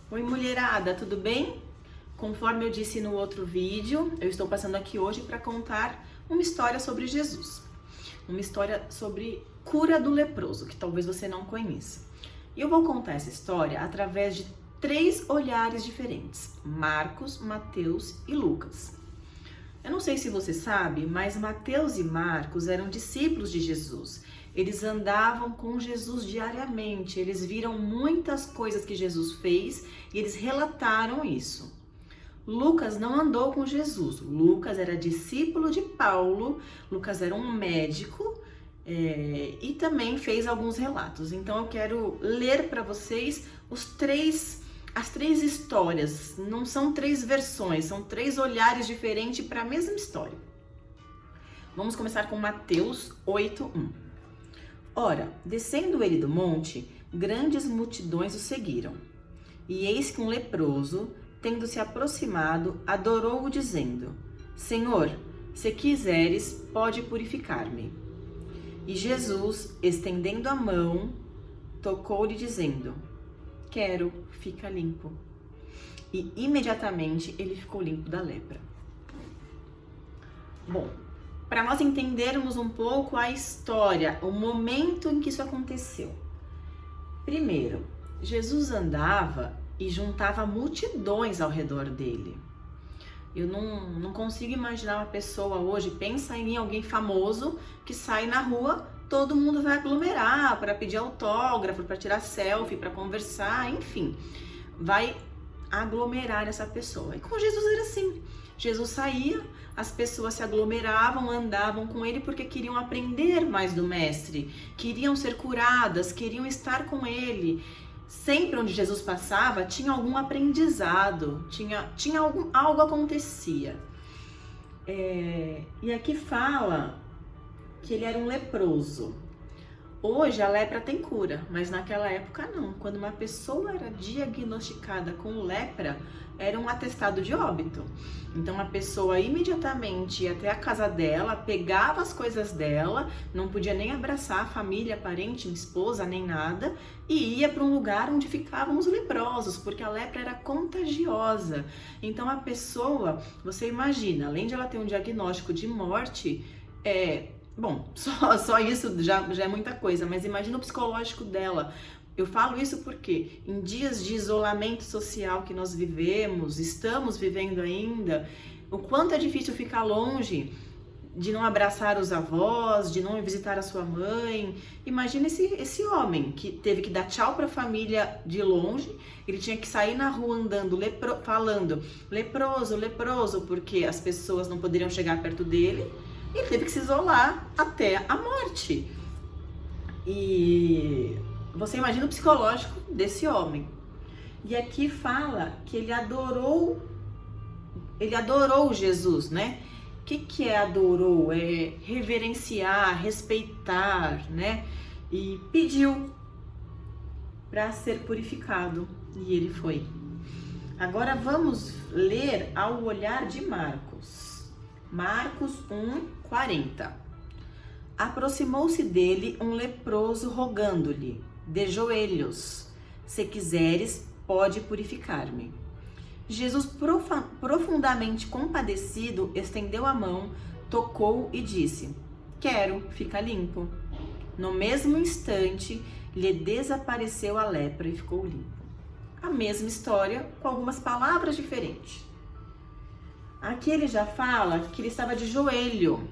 Oi, mulherada, tudo bem? Conforme eu disse no outro vídeo, eu estou passando aqui hoje para contar uma história sobre Jesus. Uma história sobre cura do leproso, que talvez você não conheça. E eu vou contar essa história através de 3 olhares diferentes: Marcos, Mateus e Lucas. Eu não sei se você sabe, mas Mateus e Marcos eram discípulos de Jesus. Eles andavam com Jesus diariamente, eles viram muitas coisas que Jesus fez e eles relataram isso. Lucas não andou com Jesus. Lucas era discípulo de Paulo, Lucas era um médico e também fez alguns relatos. Então eu quero ler para vocês as três histórias. Não são 3 versões, são 3 olhares diferentes para a mesma história. Vamos começar com Mateus 8:1. Ora, descendo ele do monte, grandes multidões o seguiram. E eis que um leproso, tendo se aproximado, adorou-o dizendo: Senhor, se quiseres, pode purificar-me. E Jesus, estendendo a mão, tocou-lhe dizendo: Quero, fica limpo. E imediatamente ele ficou limpo da lepra. Bom, para nós entendermos um pouco a história, o momento em que isso aconteceu. Primeiro, Jesus andava e juntava multidões ao redor dele. Eu não consigo imaginar uma pessoa hoje, pensa em alguém famoso que sai na rua, todo mundo vai aglomerar para pedir autógrafo, para tirar selfie, para conversar, enfim, vai aglomerar essa pessoa. E com Jesus era assim. Jesus saía, as pessoas se aglomeravam, andavam com ele porque queriam aprender mais do mestre, queriam ser curadas, queriam estar com ele. Sempre onde Jesus passava tinha algum aprendizado, tinha algo acontecia. E aqui fala que ele era um leproso. Hoje a lepra tem cura, mas naquela época não. Quando uma pessoa era diagnosticada com lepra, era um atestado de óbito. Então a pessoa imediatamente ia até a casa dela, pegava as coisas dela, não podia nem abraçar a família, parente, esposa, nem nada, e ia para um lugar onde ficavam os leprosos, porque a lepra era contagiosa. Então a pessoa, você imagina, além de ela ter um diagnóstico de morte, bom, só isso já é muita coisa, mas imagina o psicológico dela. Eu falo isso porque em dias de isolamento social que nós vivemos, estamos vivendo ainda, o quanto é difícil ficar longe, de não abraçar os avós, de não visitar a sua mãe. Imagina esse homem que teve que dar tchau para a família de longe, ele tinha que sair na rua andando, falando leproso, leproso, porque as pessoas não poderiam chegar perto dele. Ele teve que se isolar até a morte. E você imagina o psicológico desse homem. E aqui fala que ele adorou Jesus, né? O que é adorou? É reverenciar, respeitar, né? E pediu para ser purificado. E ele foi. Agora vamos ler ao olhar de Marcos. Marcos 1:40. Aproximou-se dele um leproso rogando-lhe, de joelhos: se quiseres, pode purificar-me. Jesus, profundamente compadecido, estendeu a mão, tocou e disse: Quero, fica limpo. No mesmo instante, lhe desapareceu a lepra e ficou limpo. A mesma história, com algumas palavras diferentes. Aqui ele já fala que ele estava de joelho.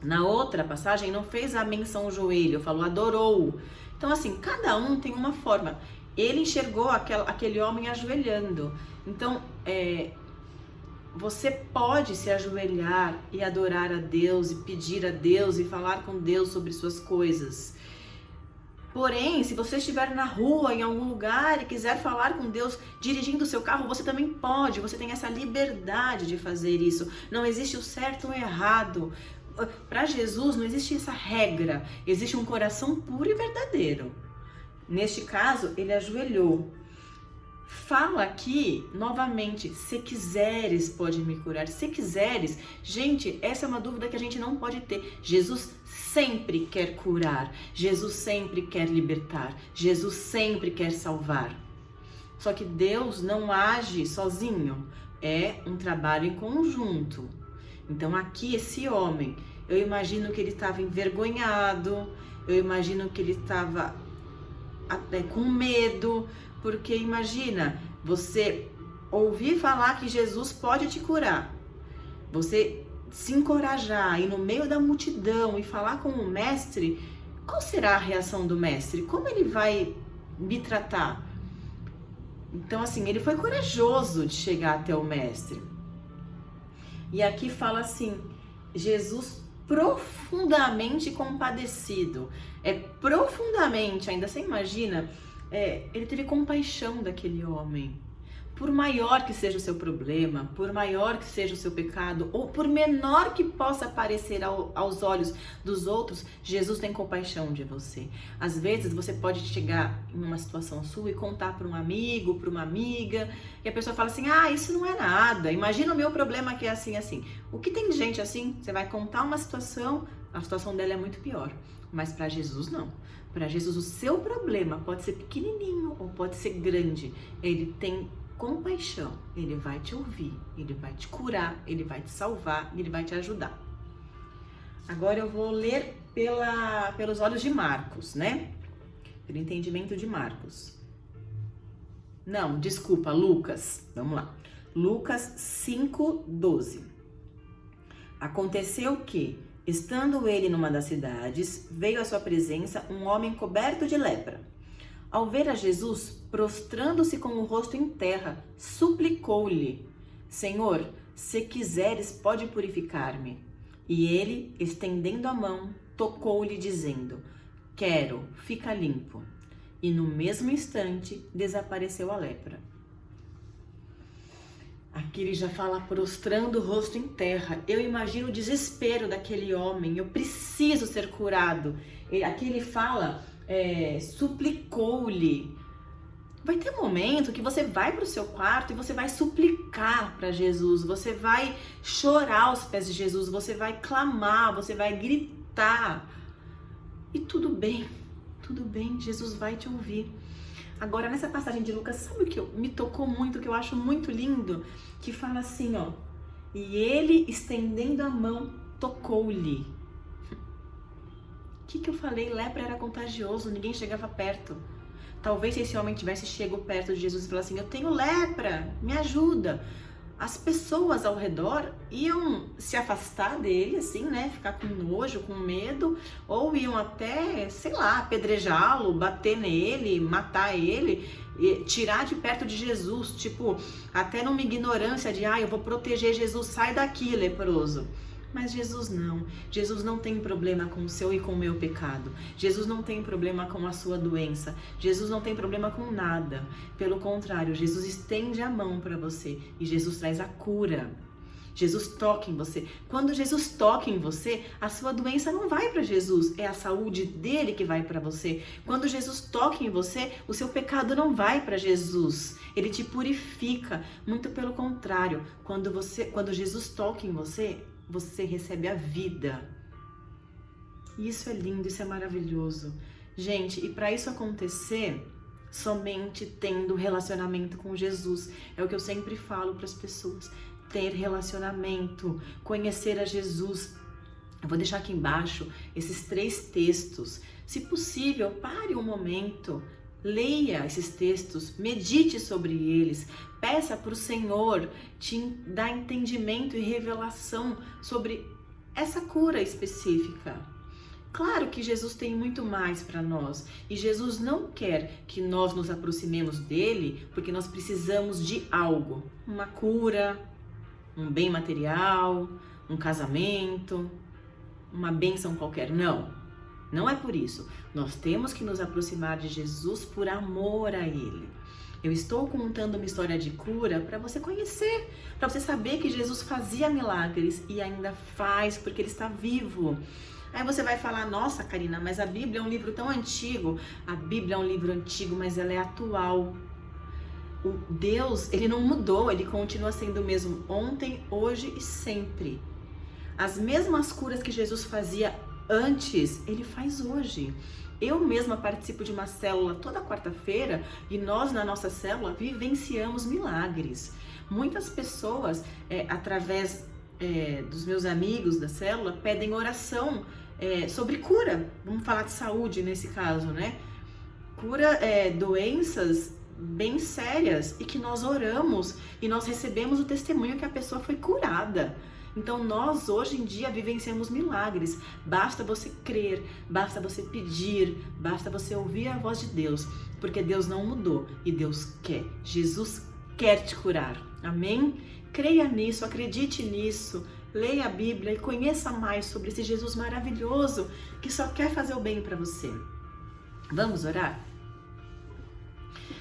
Na outra passagem não fez a menção ao joelho, falou adorou. Então assim, cada um tem uma forma. Ele enxergou aquele homem ajoelhando. Então, você pode se ajoelhar e adorar a Deus e pedir a Deus e falar com Deus sobre suas coisas. Porém, se você estiver na rua, em algum lugar e quiser falar com Deus dirigindo o seu carro, você também pode, você tem essa liberdade de fazer isso. Não existe o certo ou o errado. Para Jesus não existe essa regra, existe um coração puro e verdadeiro. Neste caso, ele ajoelhou. Fala aqui, novamente, se quiseres pode me curar. Se quiseres, gente, essa é uma dúvida que a gente não pode ter. Jesus sempre quer curar, Jesus sempre quer libertar, Jesus sempre quer salvar. Só que Deus não age sozinho, é um trabalho em conjunto. Então aqui esse homem, eu imagino que ele estava envergonhado, eu imagino que ele estava até com medo, porque imagina, você ouvir falar que Jesus pode te curar, você se encorajar, ir no meio da multidão e falar com o mestre, qual será a reação do mestre? Como ele vai me tratar? Então, assim, ele foi corajoso de chegar até o mestre. E aqui fala assim, Jesus profundamente compadecido. É profundamente, ainda você imagina, ele teve compaixão daquele homem. Por maior que seja o seu problema, por maior que seja o seu pecado, ou por menor que possa parecer aos olhos dos outros, Jesus tem compaixão de você. Às vezes você pode chegar em uma situação sua e contar para um amigo, para uma amiga, e a pessoa fala assim, isso não é nada, imagina o meu problema que é assim, assim. O que tem de gente assim, você vai contar uma situação, a situação dela é muito pior, mas para Jesus não. Para Jesus o seu problema pode ser pequenininho ou pode ser grande, ele tem compaixão, ele vai te ouvir, ele vai te curar, ele vai te salvar, ele vai te ajudar. Agora eu vou ler pelos olhos de Marcos, né? Pelo entendimento de Marcos. Não, desculpa, Lucas. Vamos lá. Lucas 5:12. Aconteceu que, estando ele numa das cidades, veio à sua presença um homem coberto de lepra. Ao ver a Jesus, prostrando-se com o rosto em terra, suplicou-lhe: Senhor, se quiseres, pode purificar-me. E ele, estendendo a mão, tocou-lhe, dizendo: Quero, fica limpo. E no mesmo instante, desapareceu a lepra. Aqui ele já fala prostrando o rosto em terra. Eu imagino o desespero daquele homem. Eu preciso ser curado. Aqui ele fala... suplicou-lhe. Vai ter um momento que você vai para o seu quarto e você vai suplicar para Jesus, você vai chorar aos pés de Jesus, você vai clamar, você vai gritar. E tudo bem, Jesus vai te ouvir. Agora, nessa passagem de Lucas, sabe o que me tocou muito, que eu acho muito lindo? Que fala assim, ó, e ele, estendendo a mão, tocou-lhe. O que eu falei? Lepra era contagioso, ninguém chegava perto. Talvez se esse homem tivesse chegado perto de Jesus e falasse assim, eu tenho lepra, me ajuda. As pessoas ao redor iam se afastar dele, assim, né? Ficar com nojo, com medo, ou iam até, sei lá, apedrejá-lo, bater nele, matar ele, tirar de perto de Jesus, tipo, até numa ignorância de, eu vou proteger Jesus, sai daqui, leproso. Mas Jesus não tem problema com o seu e com o meu pecado. Jesus não tem problema com a sua doença. Jesus não tem problema com nada. Pelo contrário, Jesus estende a mão para você e Jesus traz a cura. Jesus toca em você. Quando Jesus toca em você, a sua doença não vai para Jesus, é a saúde dele que vai para você. Quando Jesus toca em você, o seu pecado não vai para Jesus. Ele te purifica. Muito pelo contrário, quando Jesus toca em você, você recebe a vida. Isso é lindo, isso é maravilhoso. Gente, e para isso acontecer, somente tendo relacionamento com Jesus. É o que eu sempre falo para as pessoas. Ter relacionamento, conhecer a Jesus. Eu vou deixar aqui embaixo esses 3 textos. Se possível, pare um momento, leia esses textos, medite sobre eles, peça para o Senhor te dar entendimento e revelação sobre essa cura específica. Claro que Jesus tem muito mais para nós e Jesus não quer que nós nos aproximemos dele porque nós precisamos de algo, uma cura, um bem material, um casamento, uma bênção qualquer. Não é por isso. Nós temos que nos aproximar de Jesus por amor a ele. Eu estou contando uma história de cura para você conhecer, para você saber que Jesus fazia milagres e ainda faz porque ele está vivo. Aí você vai falar, nossa, Karina, mas a Bíblia é um livro tão antigo. A Bíblia é um livro antigo, mas ela é atual. O Deus, ele não mudou, ele continua sendo o mesmo ontem, hoje e sempre. As mesmas curas que Jesus fazia antes, ele faz hoje. Eu mesma participo de uma célula toda quarta-feira e nós, na nossa célula, vivenciamos milagres. Muitas pessoas, através dos meus amigos da célula, pedem oração sobre cura. Vamos falar de saúde nesse caso, né? Cura doenças bem sérias e que nós oramos e nós recebemos o testemunho que a pessoa foi curada. Então nós hoje em dia vivenciamos milagres. Basta você crer, basta você pedir, basta você ouvir a voz de Deus, porque Deus não mudou e Deus quer. Jesus quer te curar. Amém? Creia nisso, acredite nisso, leia a Bíblia e conheça mais sobre esse Jesus maravilhoso que só quer fazer o bem para você. Vamos orar?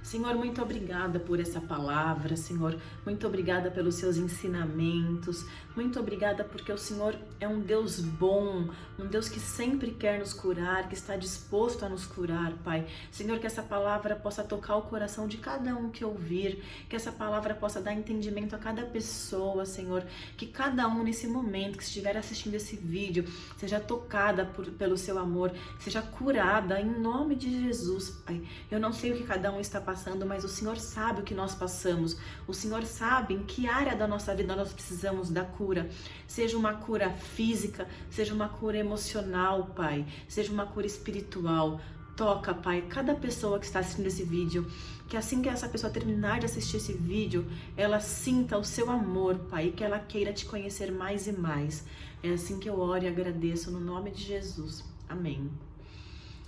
Senhor, muito obrigada por essa palavra, Senhor. Muito obrigada pelos seus ensinamentos. Muito obrigada porque o Senhor é um Deus bom, um Deus que sempre quer nos curar, que está disposto a nos curar, Pai. Senhor, que essa palavra possa tocar o coração de cada um que ouvir, que essa palavra possa dar entendimento a cada pessoa, Senhor. Que cada um nesse momento que estiver assistindo esse vídeo seja tocada pelo seu amor, seja curada em nome de Jesus, Pai. Eu não sei o que cada um está passando, mas o Senhor sabe o que nós passamos. O Senhor sabe em que área da nossa vida nós precisamos da cura. Seja uma cura física, seja uma cura emocional, Pai. Seja uma cura espiritual. Toca, Pai, cada pessoa que está assistindo esse vídeo, que assim que essa pessoa terminar de assistir esse vídeo, ela sinta o seu amor, Pai, e que ela queira te conhecer mais e mais. É assim que eu oro e agradeço no nome de Jesus. Amém.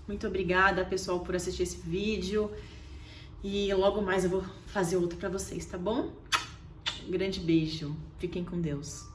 Muito obrigada, pessoal, por assistir esse vídeo. E logo mais eu vou fazer outro para vocês, tá bom? Um grande beijo. Fiquem com Deus.